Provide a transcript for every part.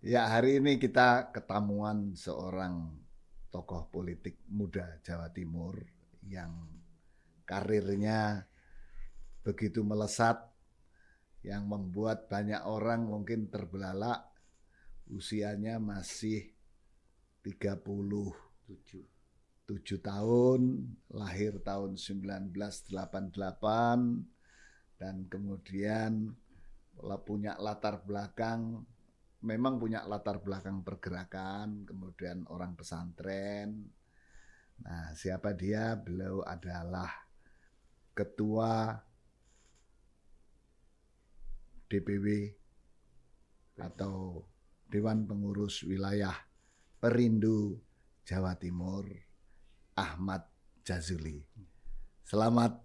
Ya, hari ini kita ketemuan seorang tokoh politik muda Jawa Timur yang karirnya begitu melesat, yang membuat banyak orang mungkin terbelalak. Usianya masih 37 tahun, lahir tahun 1988, dan kemudian punya latar belakang, memang punya latar belakang pergerakan, kemudian orang pesantren. Nah, siapa dia? Beliau adalah ketua DPW atau Dewan Pengurus Wilayah Perindo Jawa Timur, Ahmad Jazuli. Selamat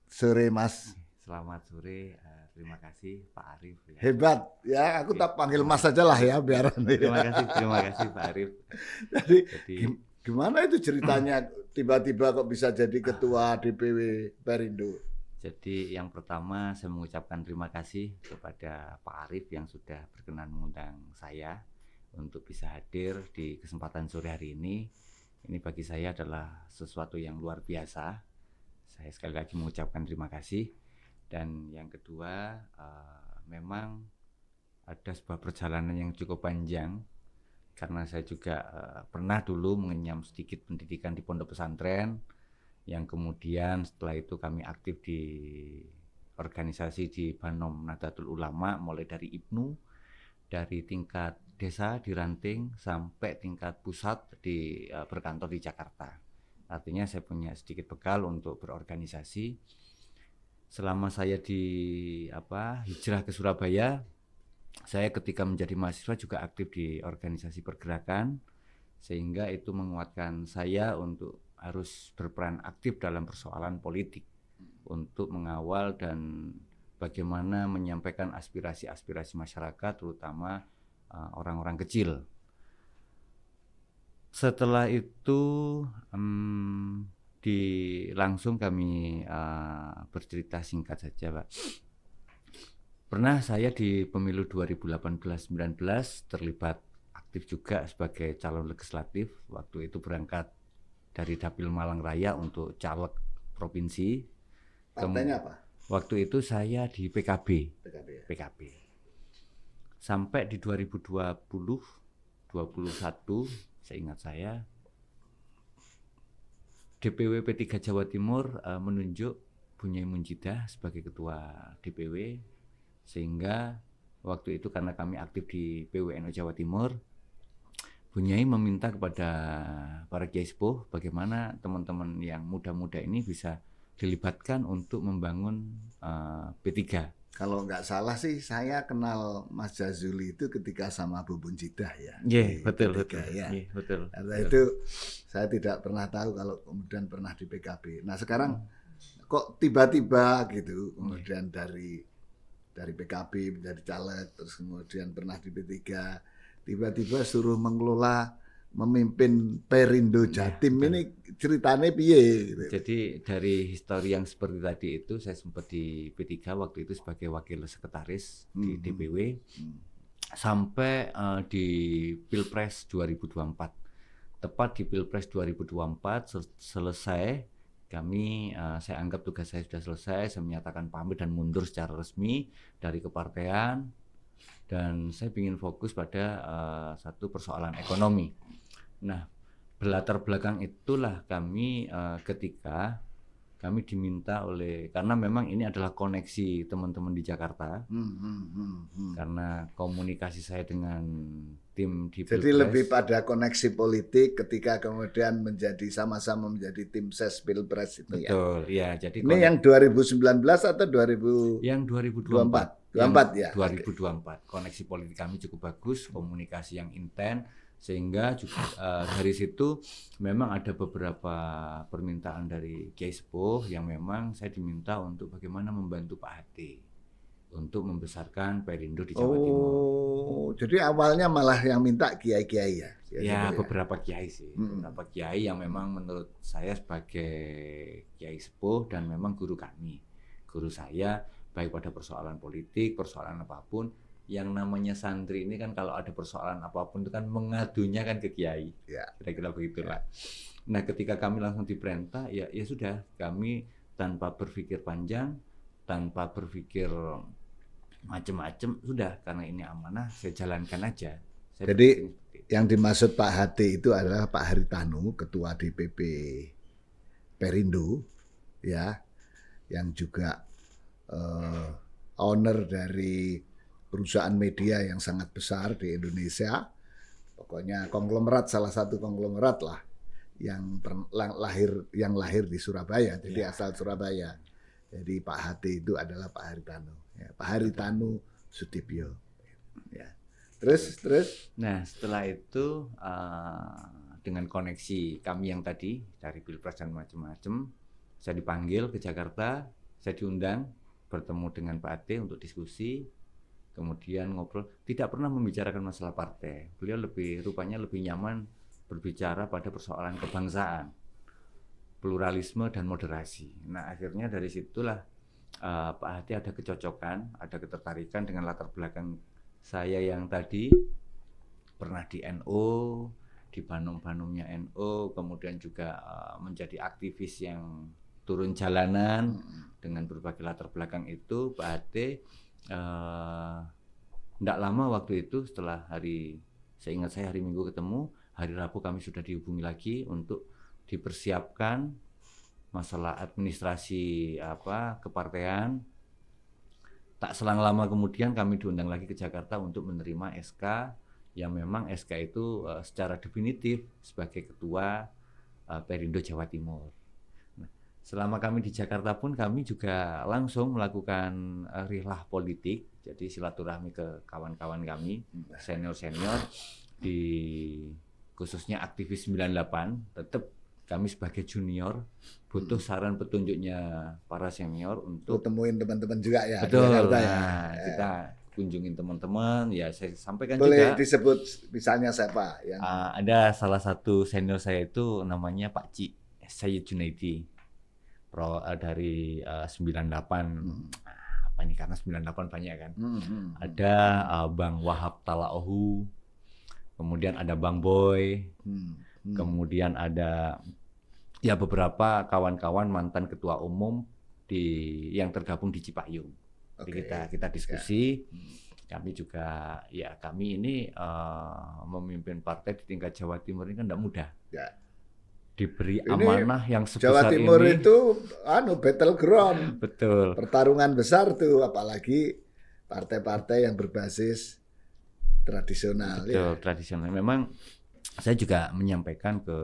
sore, Mas. Selamat sore, terima kasih Pak Arief. Hebat ya, aku tak panggil Mas saja lah ya, biar Terima kasih Pak Arief. Jadi Jadi gimana itu ceritanya tiba-tiba kok bisa jadi ketua DPW Perindo? Jadi yang pertama saya mengucapkan terima kasih kepada Pak Arief yang sudah berkenan mengundang saya untuk bisa hadir di kesempatan sore hari ini. Ini bagi saya adalah sesuatu yang luar biasa. Saya sekali lagi mengucapkan terima kasih. Dan yang kedua, memang ada sebuah perjalanan yang cukup panjang karena saya juga pernah dulu mengenyam sedikit pendidikan di pondok pesantren, yang kemudian setelah itu kami aktif di organisasi di Banom Nahdlatul Ulama, mulai dari IPNU, dari tingkat desa di Ranting sampai tingkat pusat di berkantor di Jakarta. Artinya saya punya sedikit bekal untuk berorganisasi. Selama saya hijrah ke Surabaya, saya ketika menjadi mahasiswa juga aktif di organisasi pergerakan, sehingga itu menguatkan saya untuk harus berperan aktif dalam persoalan politik untuk mengawal dan bagaimana menyampaikan aspirasi-aspirasi masyarakat, terutama orang-orang kecil. Setelah itu langsung kami bercerita singkat saja, Pak. Pernah saya di pemilu 2018-19 terlibat aktif juga sebagai calon legislatif. Waktu itu berangkat dari Dapil Malang Raya untuk caleg provinsi. Partainya apa? Waktu itu saya di PKB. PKB. Sampai di 2020-21, seingat saya, DPW P3 Jawa Timur menunjuk Bunyai Munjidah sebagai ketua DPW, sehingga waktu itu karena kami aktif di PWNU Jawa Timur, Bunyai meminta kepada para kiai sepuh bagaimana teman-teman yang muda-muda ini bisa dilibatkan untuk membangun P3. Kalau nggak salah sih saya kenal Mas Jazuli itu ketika sama Bu Bunjidah ya. Iya, betul. Ya. Yeah, betul. Karena itu saya tidak pernah tahu kalau kemudian pernah di PKB. Nah sekarang kok tiba-tiba gitu kemudian dari PKB menjadi caleg, terus kemudian pernah di P3, tiba-tiba suruh mengelola, memimpin Perindo Jatim. Ini ceritanya piye gitu. Jadi dari histori yang seperti tadi itu, saya sempat di P3 waktu itu sebagai wakil sekretaris di DPW sampai di Pilpres 2024. Tepat di Pilpres 2024 selesai, saya anggap tugas saya sudah selesai. Saya menyatakan pamit dan mundur secara resmi dari kepartean, dan saya ingin fokus pada satu persoalan ekonomi. Nah, berlatar belakang itulah kami ketika kami diminta karena memang ini adalah koneksi teman-teman di Jakarta, karena komunikasi saya dengan tim di Pilpres. Jadi lebih pada koneksi politik ketika kemudian sama-sama menjadi tim ses Pilpres itu. Betul, ya. Jadi ini yang 2019 atau 2024? Yang 2024. 2024 ya. 2024. Koneksi politik kami cukup bagus, komunikasi yang intens, sehingga juga dari situ memang ada beberapa permintaan dari Kiai Sepuh yang memang saya diminta untuk bagaimana membantu Pak Hati untuk membesarkan Perindo di Jawa Timur. Oh, jadi awalnya malah yang minta kiai-kiai ya? Ya, beberapa kiai sih. Beberapa kiai yang memang menurut saya sebagai Kiai Sepuh dan memang guru kami. Guru saya baik pada persoalan politik, persoalan apapun, yang namanya santri ini kan kalau ada persoalan apapun itu kan mengadunya kan ke kiai. Ya. Kira-kira begitulah. Nah, ketika kami langsung diperintah, ya sudah, kami tanpa berpikir panjang, tanpa berpikir macam-macam, sudah, karena ini amanah, saya jalankan aja. Jadi yang dimaksud Pak Hati itu adalah Pak Haritanu, Ketua DPP Perindo, ya, yang juga owner dari perusahaan media yang sangat besar di Indonesia. Pokoknya konglomerat, salah satu konglomerat lah yang lahir di Surabaya, jadi asal Surabaya. Jadi Pak Hati itu adalah Pak Haritanu, ya, Pak Haritanu Sudibyo. Ya. Terus. Nah, setelah itu dengan koneksi kami yang tadi dari Pilpres dan macam-macam, saya dipanggil ke Jakarta, saya diundang bertemu dengan Pak Ade untuk diskusi, kemudian ngobrol. Tidak pernah membicarakan masalah partai. Beliau rupanya lebih nyaman berbicara pada persoalan kebangsaan, pluralisme dan moderasi. Nah, akhirnya dari situlah Pak Hati ada kecocokan, ada ketertarikan dengan latar belakang saya yang tadi pernah di NU, di Banum-Banumnya NU, kemudian juga menjadi aktivis yang turun jalanan dengan berbagai latar belakang itu. Pak Hati tidak lama waktu itu setelah saya ingat hari Minggu ketemu, hari Rabu kami sudah dihubungi lagi untuk dipersiapkan masalah administrasi kepartean. Tak selang lama kemudian kami diundang lagi ke Jakarta untuk menerima SK, yang memang SK itu secara definitif sebagai ketua Perindo Jawa Timur. Nah, selama kami di Jakarta pun kami juga langsung melakukan rihlah politik, jadi silaturahmi ke kawan-kawan kami, senior-senior di khususnya aktivis 98, tetap kami sebagai junior butuh saran petunjuknya para senior untuk temuin teman-teman juga ya. Betul. Di Jakarta, ya. Kita kunjungin teman-teman, ya saya sampaikan Boleh juga. Disebut misalnya siapa yang ada salah satu senior saya itu namanya Pak Ci Sayyid Junaidi, dari 98. Apa ini, karena 98 banyak kan. Ada Bang Wahab Talaohu, kemudian ada Bang Boy, kemudian ada ya beberapa kawan-kawan mantan ketua umum yang tergabung di Cipayung. Jadi kita diskusi. Kami juga kami ini memimpin partai di tingkat Jawa Timur ini kan tidak mudah. Ya. Diberi amanah yang sebesar Jawa Timur ini. Itu battleground. Betul. Pertarungan besar tuh, apalagi partai-partai yang berbasis tradisional. Betul, tradisional. Memang saya juga menyampaikan ke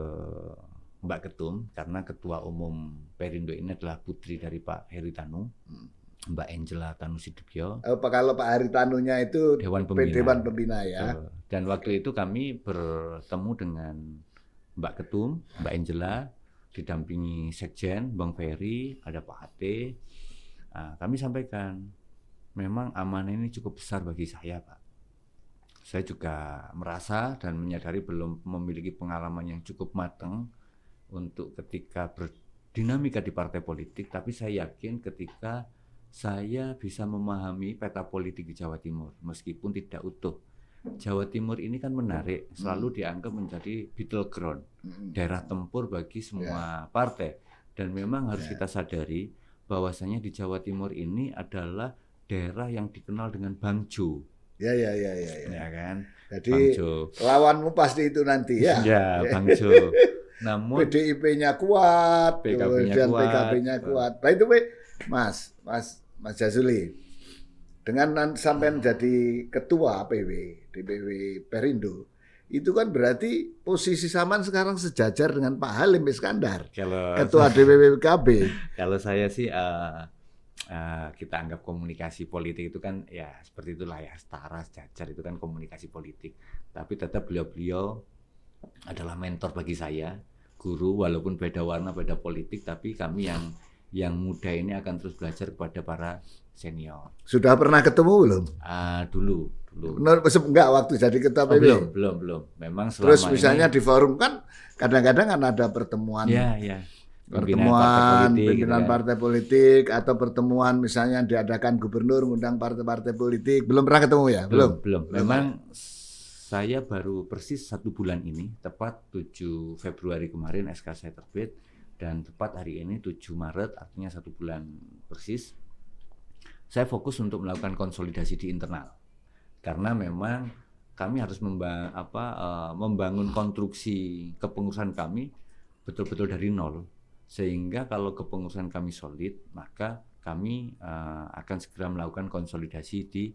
Mbak Ketum, karena ketua umum Perindo ini adalah putri dari Pak Haritanu, Mbak Angela Tanu Sudibyo. Kalau Pak Haritanunya itu Dewan Pembina ya. Betul. Dan waktu itu kami bertemu dengan Mbak Ketum, Mbak Angela, didampingi Sekjen, Bang Ferry, ada Pak Ate. Kami sampaikan, memang amanah ini cukup besar bagi saya, Pak. Saya juga merasa dan menyadari belum memiliki pengalaman yang cukup matang untuk ketika berdinamika di partai politik, tapi saya yakin ketika saya bisa memahami peta politik di Jawa Timur, meskipun tidak utuh. Jawa Timur ini kan menarik, selalu dianggap menjadi battleground, daerah tempur bagi semua partai. Dan memang harus kita sadari bahwasanya di Jawa Timur ini adalah daerah yang dikenal dengan Bangjo. Ya kan? Jadi Bangjo. Lawanmu pasti itu nanti ya. Ya, Bangjo. Namun PDIP-nya kuat, PKB-nya kuat, PKB-nya kuat. By the way, Mas Jazuli, dengan sampai menjadi ketua DPW Perindo, itu kan berarti posisi Saman sekarang sejajar dengan Pak Halim Iskandar, ketua DPW PKB. Kalau saya sih kita anggap komunikasi politik itu kan ya seperti itulah ya, setara, sejajar, itu kan komunikasi politik. Tapi tetap beliau adalah mentor bagi saya, guru, walaupun beda warna, beda politik, tapi kami yang muda ini akan terus belajar kepada para senior. Sudah pernah ketemu belum? Dulu. Enggak, waktu jadi ketua PB? Belum. Memang selama terus misalnya ini, di forum kan kadang-kadang kan ada pertemuan. Ya. pertemuan gitu pimpinan kan. partai politik atau pertemuan misalnya diadakan gubernur ngundang partai-partai politik, belum pernah ketemu ya? Belum. Belum Memang ya? saya baru persis 1 bulan ini, tepat 7 Februari kemarin SK saya terbit, dan tepat hari ini 7 Maret, artinya 1 bulan persis. Saya fokus untuk melakukan konsolidasi di internal, karena memang kami harus membangun konstruksi kepengurusan kami betul-betul dari nol, sehingga kalau kepengurusan kami solid, maka kami akan segera melakukan konsolidasi di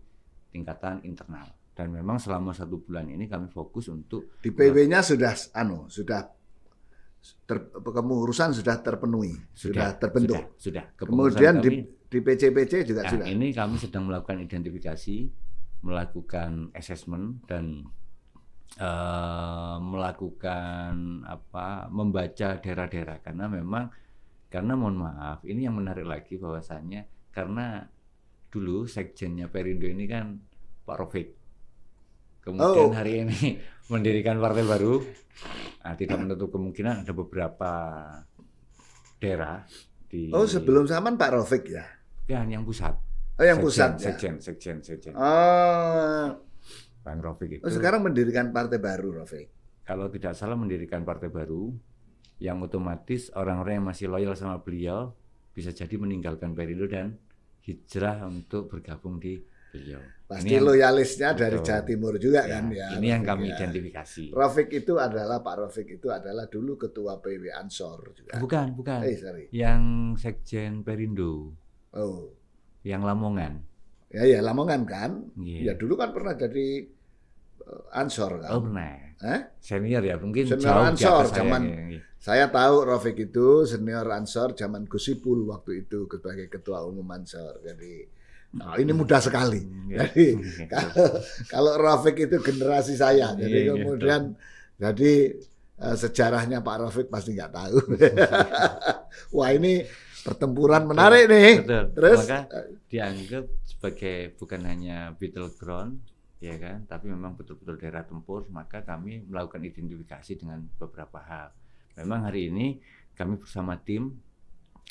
tingkatan internal. Dan memang selama 1 bulan ini kami fokus untuk di PW-nya sudah kepengurusan sudah terpenuhi, sudah terbentuk. Sudah. Kemudian di PC-PC juga sudah. Ini kami sedang melakukan identifikasi, melakukan assessment dan melakukan membaca daerah-daerah, karena mohon maaf, ini yang menarik lagi bahwasannya karena dulu sekjennya Perindo ini kan Pak Rofik. Kemudian hari ini mendirikan partai baru, tidak menutup kemungkinan ada beberapa daerah di. Sebelum zaman Pak Rofik ya? Ya, yang pusat. Yang pusat ya. Sekjen. Bang Rofik itu. Sekarang mendirikan partai baru, Rofik. Kalau tidak salah mendirikan partai baru, yang otomatis orang-orang yang masih loyal sama beliau bisa jadi meninggalkan Perindo dan hijrah untuk bergabung di beliau. Pasti loyalisnya dari Jawa Timur juga kan ya. Ini yang kami identifikasi. Pak Rofik itu adalah dulu ketua PW Ansor juga. Bukan. Sorry. Yang Sekjen Perindo. Yang Lamongan. Ya Lamongan kan. Yeah. Ya dulu kan pernah jadi Ansor kan. Pernah. Senior ya, mungkin senior jauh Ansor zaman. Saya tahu Rofik itu senior Ansor zaman Gus Ipul waktu itu sebagai ketua umum Ansor. Jadi ini mudah sekali. Jadi kalau Rofik itu generasi saya. Jadi kemudian jadi sejarahnya Pak Rofik pasti nggak tahu. Wah, ini pertempuran menarik nih. Betul. Terus maka dianggap sebagai bukan hanya battleground, ya kan, tapi memang betul-betul daerah tempur. Maka kami melakukan identifikasi dengan beberapa hal. Memang hari ini kami bersama tim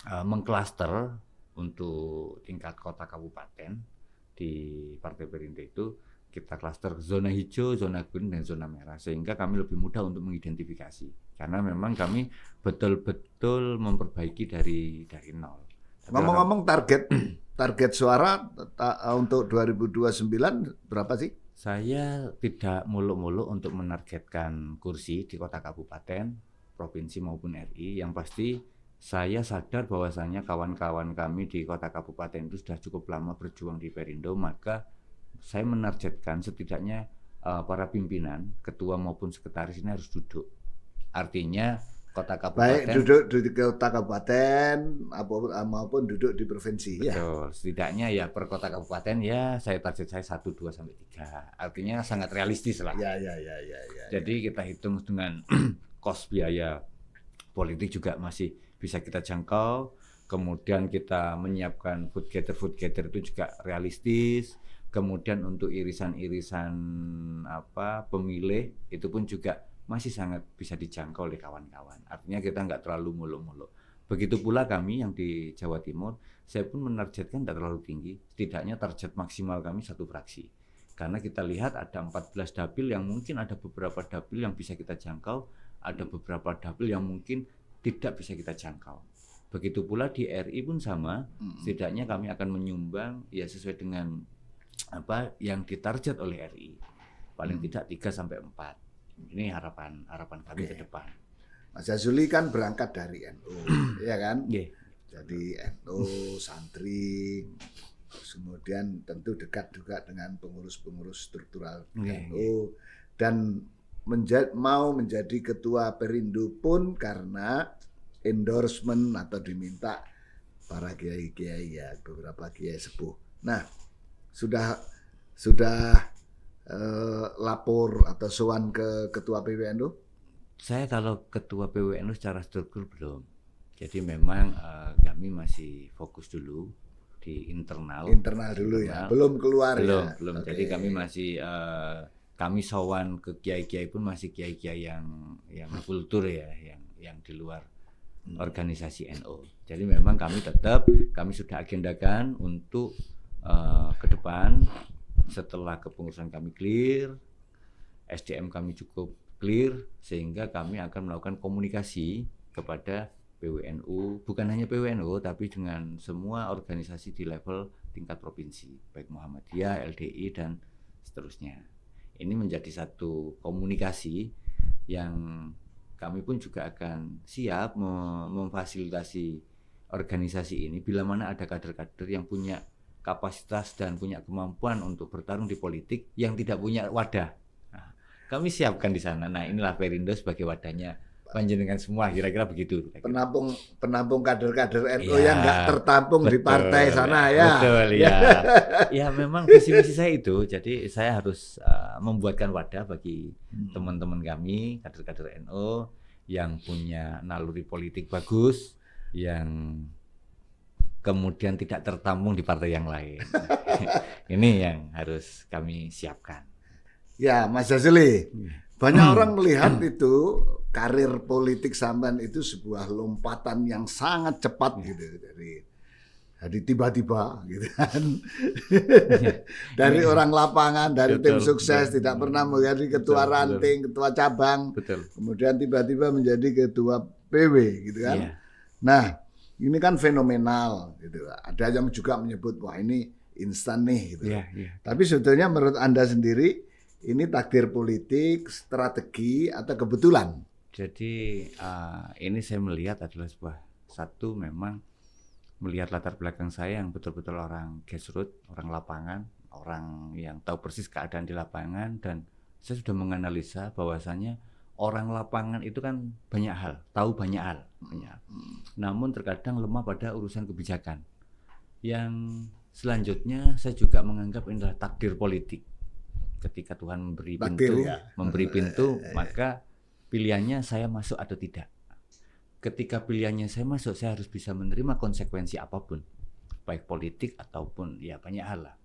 mengklaster untuk tingkat kota kabupaten di Partai Perindo itu kita klaster zona hijau, zona kuning, dan zona merah, sehingga kami lebih mudah untuk mengidentifikasi, karena memang kami betul-betul memperbaiki dari nol. Ngomong-ngomong target suara untuk 2029 berapa sih? Saya tidak muluk-muluk untuk menargetkan kursi di kota kabupaten, provinsi maupun RI. Yang pasti saya sadar bahwasannya kawan-kawan kami di kota kabupaten itu sudah cukup lama berjuang di Perindo, maka saya menargetkan setidaknya para pimpinan, ketua maupun sekretaris ini harus duduk. Artinya kota kabupaten. Baik duduk di kota kabupaten maupun duduk di provinsi. Betul. Setidaknya ya per kota kabupaten ya saya target saya 1, 2 sampai 3. Artinya sangat realistis lah. Ya. Jadi kita hitung dengan kos biaya politik juga masih bisa kita jangkau. Kemudian kita menyiapkan food gather itu juga realistis. Kemudian untuk irisan-irisan pemilih itu pun juga masih sangat bisa dijangkau oleh kawan-kawan. Artinya kita nggak terlalu muluk-muluk. Begitu pula kami yang di Jawa Timur, saya pun menargetkan tidak terlalu tinggi. Setidaknya target maksimal kami 1 fraksi. Karena kita lihat ada 14 dapil yang mungkin ada beberapa dapil yang bisa kita jangkau, ada beberapa dapil yang mungkin tidak bisa kita jangkau. Begitu pula di RI pun sama, setidaknya kami akan menyumbang ya sesuai dengan yang ditarget oleh RI. Paling tidak 3 sampai 4. Ini harapan kami ke depan. Mas Jazuli kan berangkat dari NU, ya kan? Yeah. Jadi NU, santri, kemudian tentu dekat juga dengan pengurus-pengurus struktural NU, dan mau menjadi ketua Perindo pun karena endorsement atau diminta para kiai-kiai ya, beberapa kiai sepuh. Nah, sudah lapor atau sowan ke ketua PWNU? Saya kalau ketua PWNU secara struktur belum. Jadi memang kami masih fokus dulu di internal dulu ya, belum keluar belum, ya. Belum. Okay. Jadi kami masih kami sowan ke kiai-kiai pun masih kiai-kiai yang kultur ya, yang di luar organisasi NU. Jadi memang kami sudah agendakan untuk ke depan setelah kepengurusan kami clear, SDM kami cukup clear, sehingga kami akan melakukan komunikasi kepada PWNU, bukan hanya PWNU tapi dengan semua organisasi di level tingkat provinsi, baik Muhammadiyah, LDI dan seterusnya. Ini menjadi satu komunikasi yang kami pun juga akan siap memfasilitasi organisasi ini bila mana ada kader-kader yang punya kapasitas dan punya kemampuan untuk bertarung di politik yang tidak punya wadah. Nah, kami siapkan di sana. Nah, inilah Perindo sebagai wadahnya panjenengan semua, kira-kira begitu. Penampung kader-kader NU Ya, yang nggak tertampung di partai sana ya. Betul ya. Ya memang visi misi saya itu. Jadi saya harus membuatkan wadah bagi teman-teman kami kader-kader NU yang punya naluri politik bagus, yang kemudian tidak tertampung di partai yang lain. Ini yang harus kami siapkan. Ya, Mas Jazuli, banyak orang melihat itu karir politik sampean itu sebuah lompatan yang sangat cepat gitu. Jadi tiba-tiba gitu kan. Dari orang lapangan, dari tim sukses, tidak pernah menjadi ketua ranting, ketua cabang. Kemudian tiba-tiba menjadi ketua PW gitu kan. Nah, ini kan fenomenal gitu. Ada yang juga menyebut wah ini instan nih gitu. Tapi sebetulnya menurut Anda sendiri ini takdir politik, strategi atau kebetulan? Jadi ini saya melihat adalah satu memang melihat latar belakang saya yang betul-betul orang grassroots, orang lapangan, orang yang tahu persis keadaan di lapangan, dan saya sudah menganalisa bahwasanya orang lapangan itu kan banyak hal, tahu banyak hal. Namun terkadang lemah pada urusan kebijakan. Yang selanjutnya saya juga menganggap ini adalah takdir politik. Ketika Tuhan memberi pintu, maka pilihannya saya masuk atau tidak. Ketika pilihannya saya masuk, saya harus bisa menerima konsekuensi apapun, baik politik ataupun ya banyak hal lah.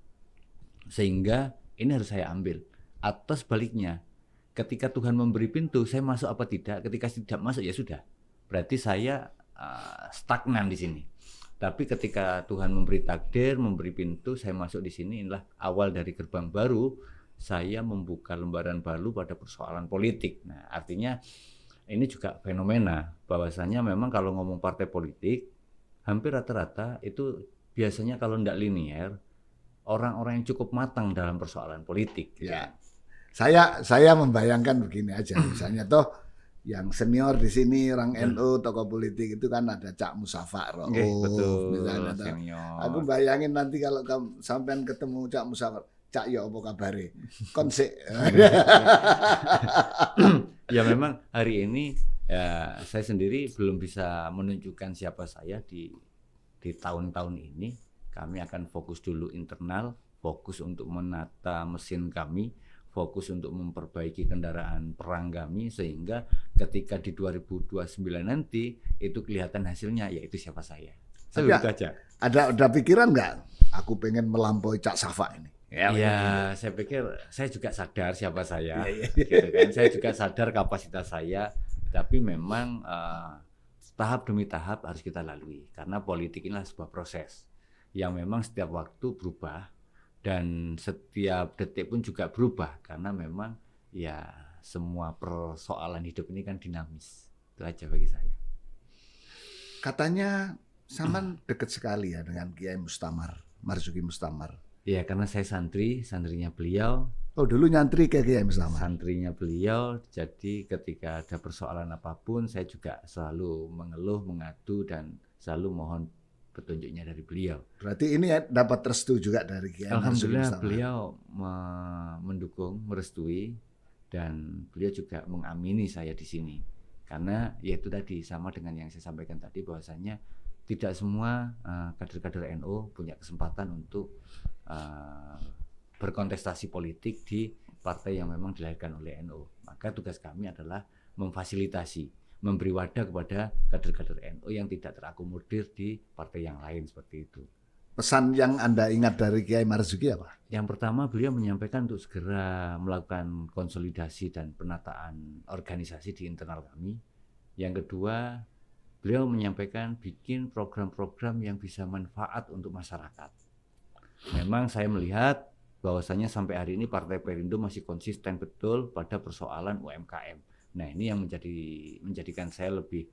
Sehingga ini harus saya ambil. Atau sebaliknya, ketika Tuhan memberi pintu, saya masuk apa tidak? Ketika tidak masuk ya sudah. Berarti saya stagnan di sini. Tapi ketika Tuhan memberi takdir, memberi pintu, saya masuk di sini, inilah awal dari gerbang baru. Saya membuka lembaran baru pada persoalan politik. Nah, artinya ini juga fenomena bahwasanya memang kalau ngomong partai politik, hampir rata-rata itu biasanya kalau tidak linier, orang-orang yang cukup matang dalam persoalan politik. Ya. Saya membayangkan begini aja, misalnya toh yang senior di sini orang NU, tokoh politik itu kan ada Cak Musafa Rauf, misalnya. Aku bayangin nanti kalau sampean ketemu Cak Musafa, Cak ya apa kabare? Konsek. Ya memang hari ini ya, saya sendiri belum bisa menunjukkan siapa saya di tahun-tahun ini. Kami akan fokus dulu internal, fokus untuk menata mesin kami, fokus untuk memperbaiki kendaraan perang kami, sehingga ketika di 2029 nanti itu kelihatan hasilnya, yaitu siapa saya. Begitu aja. Ada pikiran nggak? Aku pengen melampaui Cak Safa ini. Ya, saya pikir saya juga sadar siapa saya, gitu kan. Saya juga sadar kapasitas saya, tapi memang tahap demi tahap harus kita lalui, karena politik inilah sebuah proses yang memang setiap waktu berubah dan setiap detik pun juga berubah, karena memang ya semua persoalan hidup ini kan dinamis. Itu aja bagi saya. Katanya Saman dekat sekali ya dengan Kiai Mustamar, Marzuki Mustamar. Ya, karena saya santrinya beliau. Oh, dulu nyantri ke Kiai Mustamar. Santrinya beliau, jadi ketika ada persoalan apapun saya juga selalu mengeluh, mengadu dan selalu mohon petunjuknya dari beliau. Berarti ini ya, dapat restu juga dari Kiai Marzuki Alhamdulillah Mustamar. Beliau mendukung, merestui, dan beliau juga mengamini saya di sini. Karena ya itu tadi sama dengan yang saya sampaikan tadi, bahwasanya tidak semua kader-kader NU punya kesempatan untuk berkontestasi politik di partai yang memang dilahirkan oleh NU. Maka tugas kami adalah memfasilitasi, memberi wadah kepada kader-kader NU yang tidak terakomodir di partai yang lain, seperti itu. Pesan yang Anda ingat dari Kiai Marzuki apa? Yang pertama, beliau menyampaikan untuk segera melakukan konsolidasi dan penataan organisasi di internal kami. Yang kedua, beliau menyampaikan bikin program-program yang bisa manfaat untuk masyarakat. Memang saya melihat bahwasanya sampai hari ini Partai Perindo masih konsisten betul pada persoalan UMKM. Nah, ini yang menjadikan saya lebih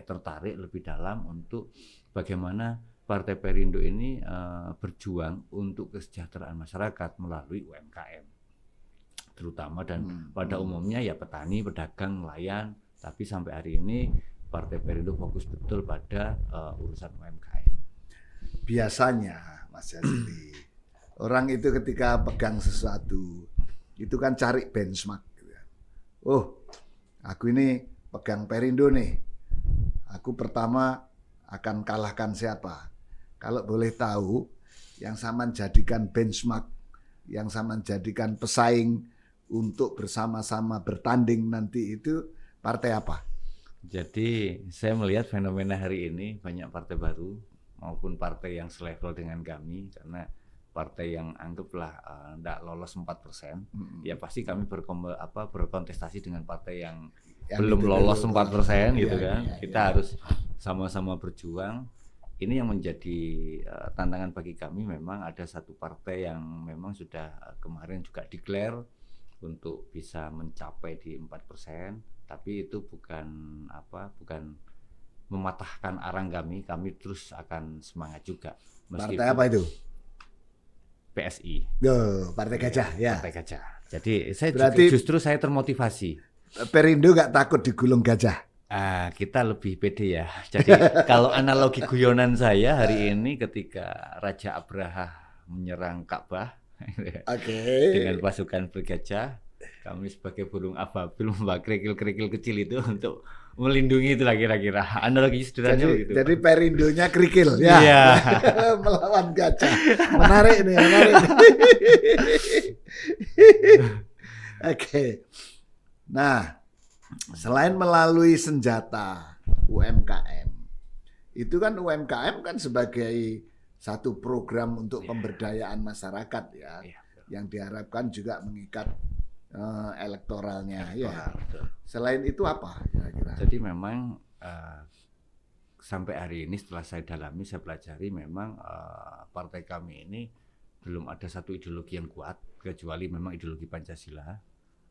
tertarik lebih dalam untuk bagaimana Partai Perindo ini berjuang untuk kesejahteraan masyarakat melalui UMKM. Terutama dan pada umumnya ya petani, pedagang, nelayan, tapi sampai hari ini Partai Perindo fokus betul pada urusan UMKM. Biasanya Mas Jazili, orang itu ketika pegang sesuatu itu kan cari benchmark gitu ya. Oh, aku ini pegang Perindo nih. Aku pertama akan kalahkan siapa? Kalau boleh tahu, yang sama jadikan benchmark, yang sama jadikan pesaing untuk bersama-sama bertanding nanti itu partai apa? Jadi saya melihat fenomena hari ini banyak partai baru maupun partai yang selevel dengan kami, karena partai yang anggaplah tidak lolos 4%, ya pasti kami berkontestasi dengan partai yang belum lolos 4% gitu kan. Kita harus sama-sama berjuang. Ini yang menjadi tantangan bagi kami. Memang ada satu partai yang memang sudah kemarin juga declare untuk bisa mencapai di 4%, tapi itu bukan mematahkan arang kami terus akan semangat juga. Partai apa itu? PSI. Partai Gajah ya. Partai Gajah. Jadi justru saya termotivasi. Perindo nggak takut digulung gajah? Kita lebih pede ya. Jadi kalau analogi guyonan saya hari ini ketika Raja Abraha menyerang Ka'bah, dengan pasukan bergajah, kami sebagai burung ababil membawa kerikil-kerikil kecil itu untuk melindungi, itulah kira-kira analogi sederhananya begitu. Jadi Perindonya kerikil ya. Iya. Melawan gajah. Menarik nih. Oke. Nah, selain melalui senjata UMKM, itu kan UMKM kan sebagai satu program untuk pemberdayaan masyarakat ya, yang diharapkan juga mengikat elektoralnya. Ya. Selain itu apa kira-kira? Jadi memang sampai hari ini setelah saya dalami, saya pelajari, memang partai kami ini belum ada satu ideologi yang kuat kecuali memang ideologi Pancasila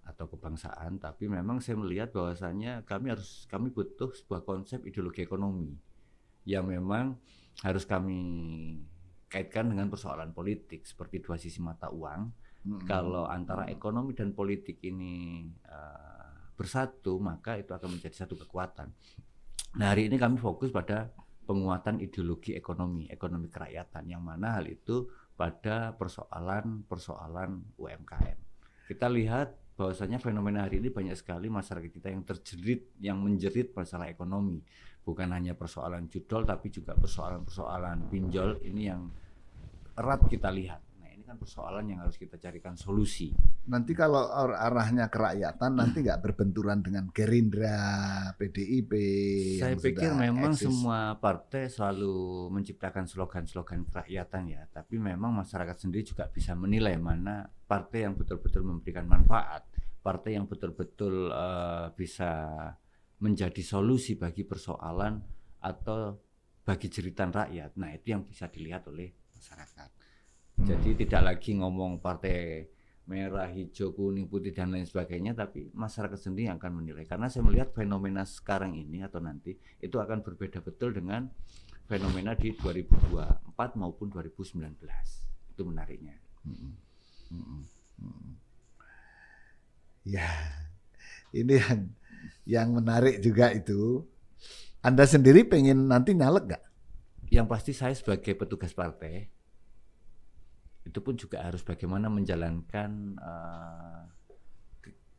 atau kebangsaan. Tapi memang saya melihat bahwasannya kami butuh sebuah konsep ideologi ekonomi yang memang harus kami kaitkan dengan persoalan politik seperti dua sisi mata uang. Kalau antara ekonomi dan politik ini bersatu, maka itu akan menjadi satu kekuatan. Nah, hari ini kami fokus pada penguatan ideologi ekonomi kerakyatan, yang mana hal itu pada persoalan UMKM. Kita lihat bahwasanya fenomena hari ini banyak sekali masyarakat kita yang menjerit masalah ekonomi. Bukan hanya persoalan judol, tapi juga persoalan pinjol ini yang erat kita lihat. Persoalan yang harus kita carikan solusi. Nanti kalau arahnya kerakyatan, nanti nggak berbenturan dengan Gerindra, PDIP. Saya pikir memang semua partai selalu menciptakan slogan-slogan kerakyatan ya, tapi memang masyarakat sendiri juga bisa menilai mana partai yang betul-betul memberikan manfaat, partai yang betul-betul bisa menjadi solusi bagi persoalan atau bagi jeritan rakyat. Nah, itu yang bisa dilihat oleh masyarakat. Jadi tidak lagi ngomong partai merah, hijau, kuning, putih dan lain sebagainya, tapi masyarakat sendiri yang akan menilai. Karena saya melihat fenomena sekarang ini atau nanti itu akan berbeda betul dengan fenomena di 2024 maupun 2019. Itu menariknya. Ya, ini yang menarik juga itu. Anda sendiri pengen nanti nyalek nggak? Yang pasti saya sebagai petugas partai itu pun juga harus bagaimana menjalankan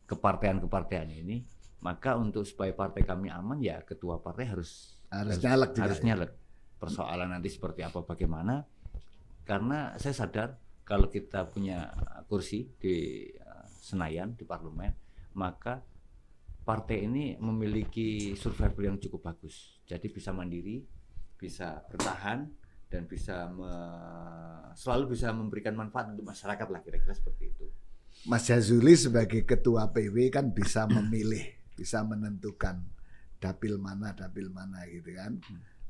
kepartean ini. Maka untuk supaya partai kami aman, ya ketua partai harus nyalek juga. Harus nyalek. Persoalan nanti seperti apa, bagaimana? Karena saya sadar kalau kita punya kursi di Senayan, di parlemen, maka partai ini memiliki survival yang cukup bagus. Jadi bisa mandiri, bisa bertahan, dan selalu bisa memberikan manfaat untuk masyarakat lah, kira-kira seperti itu. Mas Jazuli sebagai ketua PW kan bisa memilih, bisa menentukan dapil mana gitu kan.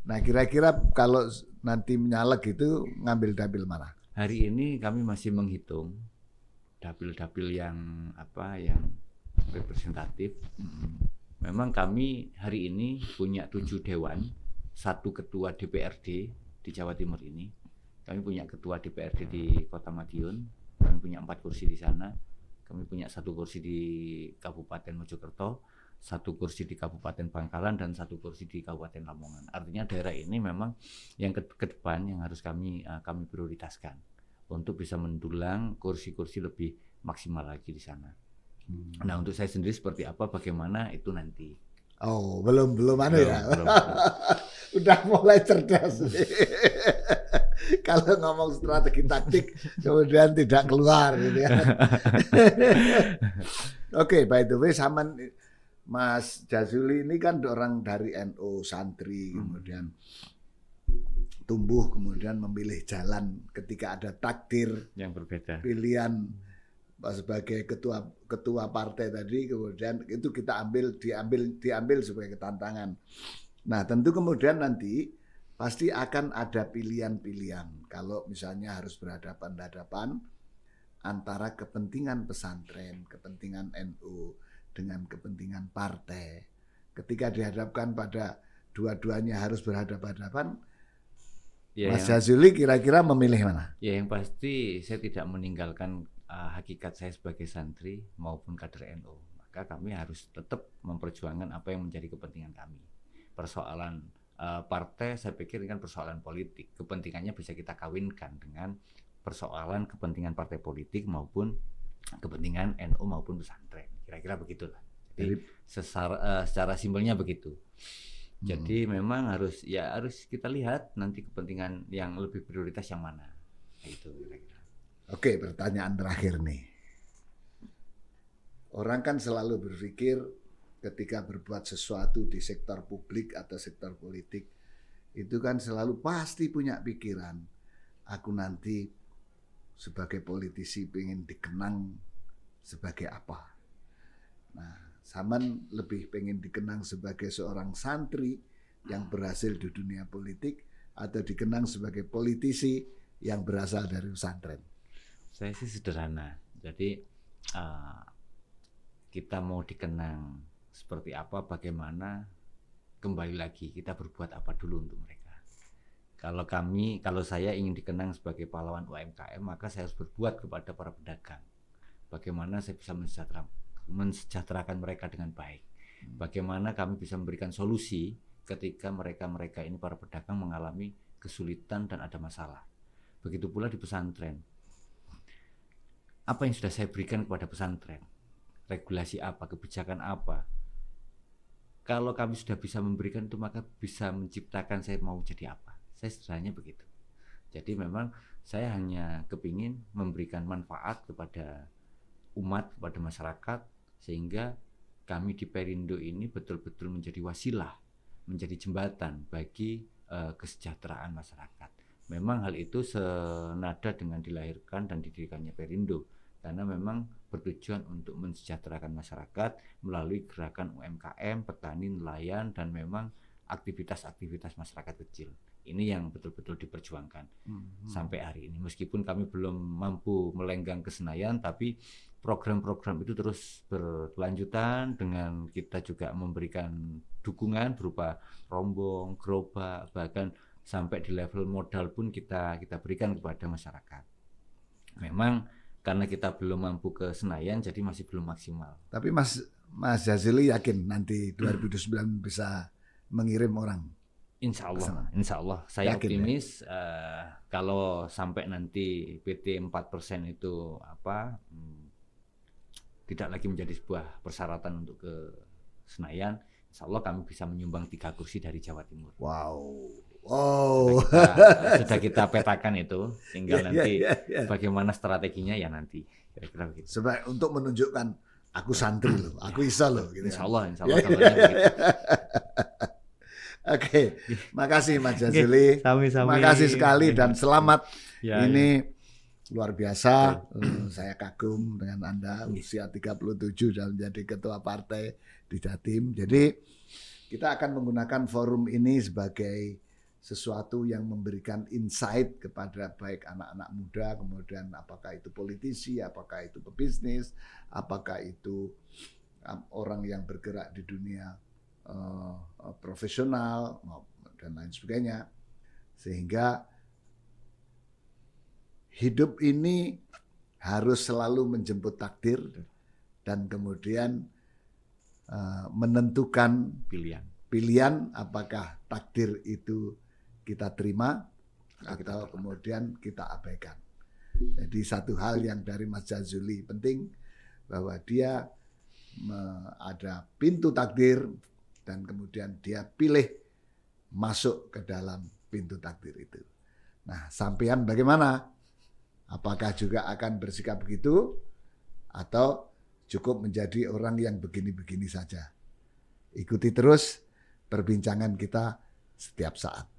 Nah kira-kira kalau nanti menyalek itu ngambil dapil mana? Hari ini kami masih menghitung dapil-dapil yang representatif. Memang kami hari ini punya 7 dewan, 1 ketua DPRD di Jawa Timur ini. Kami punya ketua DPRD di Kota Madiun, kami punya 4 kursi di sana. Kami punya 1 kursi di Kabupaten Mojokerto, 1 kursi di Kabupaten Bangkalan, dan 1 kursi di Kabupaten Lamongan. Artinya daerah ini memang yang ke depan yang harus kami prioritaskan untuk bisa mendulang kursi-kursi lebih maksimal lagi di sana. Nah untuk saya sendiri seperti apa, bagaimana itu nanti. Oh belum ada ya. Belum. Udah mulai cerdas. Kalau ngomong strategi taktik kemudian tidak keluar gitu ya. Oke, by the way, Mas Jazuli ini kan orang dari NU santri, kemudian tumbuh, kemudian memilih jalan ketika ada takdir Yang berbeda. pilihan sebagai ketua partai tadi, kemudian itu kita diambil sebagai tantangan. Nah tentu kemudian nanti pasti akan ada pilihan-pilihan. Kalau misalnya harus berhadapan-hadapan antara kepentingan pesantren, kepentingan NU dengan kepentingan partai. Ketika dihadapkan pada dua-duanya harus berhadapan-hadapan, ya, Mas Jazuli kira-kira memilih mana? Ya yang pasti saya tidak meninggalkan hakikat saya sebagai santri maupun kader NU. Maka kami harus tetap memperjuangkan apa yang menjadi kepentingan kami. Persoalan partai saya pikir ini kan persoalan politik. Kepentingannya bisa kita kawinkan dengan persoalan kepentingan partai politik maupun kepentingan NU maupun pesantren. Kira-kira begitulah. Jadi secara simpelnya begitu. Jadi memang harus kita lihat nanti kepentingan yang lebih prioritas yang mana. Itu kira-kira. Oke, pertanyaan terakhir nih. Orang kan selalu berpikir ketika berbuat sesuatu di sektor publik atau sektor politik, itu kan selalu pasti punya pikiran, aku nanti sebagai politisi pengen dikenang sebagai apa. Nah, Saman lebih pengen dikenang sebagai seorang santri yang berhasil di dunia politik atau dikenang sebagai politisi yang berasal dari pesantren? Saya sih sederhana. Jadi kita mau dikenang seperti apa, bagaimana, kembali lagi kita berbuat apa dulu untuk mereka. Kalau saya ingin dikenang sebagai pahlawan UMKM, maka saya harus berbuat kepada para pedagang. Bagaimana saya bisa mensejahterakan mereka dengan baik. Bagaimana kami bisa memberikan solusi ketika mereka ini para pedagang mengalami kesulitan dan ada masalah. Begitu pula di pesantren. Apa yang sudah saya berikan kepada pesantren? Regulasi apa, kebijakan apa? Kalau kami sudah bisa memberikan itu, maka bisa menciptakan saya mau jadi apa. Saya sederhananya begitu. Jadi memang saya hanya kepingin memberikan manfaat kepada umat, kepada masyarakat, sehingga kami di Perindo ini betul-betul menjadi wasilah, menjadi jembatan bagi kesejahteraan masyarakat. Memang hal itu senada dengan dilahirkan dan didirikannya Perindo, karena memang bertujuan untuk mensejahterakan masyarakat melalui gerakan UMKM, petani, nelayan, dan memang aktivitas-aktivitas masyarakat kecil. Ini yang betul-betul diperjuangkan sampai hari ini. Meskipun kami belum mampu melenggang ke Senayan, tapi program-program itu terus berkelanjutan dengan kita juga memberikan dukungan berupa rombong, gerobak, bahkan sampai di level modal pun kita berikan kepada masyarakat. Memang karena kita belum mampu ke Senayan, jadi masih belum maksimal. Tapi Mas Jazuli yakin nanti 2009 bisa mengirim orang? Insya Allah. Saya yakin, optimis ya? Kalau sampai nanti PT 4% itu tidak lagi menjadi sebuah persyaratan untuk ke Senayan, insya Allah kami bisa menyumbang 3 kursi dari Jawa Timur. Wow. Sudah kita petakan itu, tinggal nanti bagaimana strateginya ya nanti. Kira-kira begitu. Sebab untuk menunjukkan aku santri loh, aku isa loh. Gitu. Insya Allah begitu. Oke, makasih Mas Jazuli. Sami-sami. Makasih sekali dan selamat. Ya, ini luar biasa. Saya kagum dengan Anda, usia 37 dan menjadi ketua partai di Jatim. Jadi kita akan menggunakan forum ini sebagai sesuatu yang memberikan insight kepada baik anak-anak muda, kemudian apakah itu politisi, apakah itu pebisnis, apakah itu orang yang bergerak di dunia profesional dan lain sebagainya. Sehingga hidup ini harus selalu menjemput takdir dan kemudian menentukan pilihan apakah takdir itu kita terima atau kemudian kita abaikan. Jadi satu hal yang dari Mas Jazuli penting bahwa dia ada pintu takdir dan kemudian dia pilih masuk ke dalam pintu takdir itu. Nah, sampean bagaimana? Apakah juga akan bersikap begitu atau cukup menjadi orang yang begini-begini saja? Ikuti terus perbincangan kita setiap saat.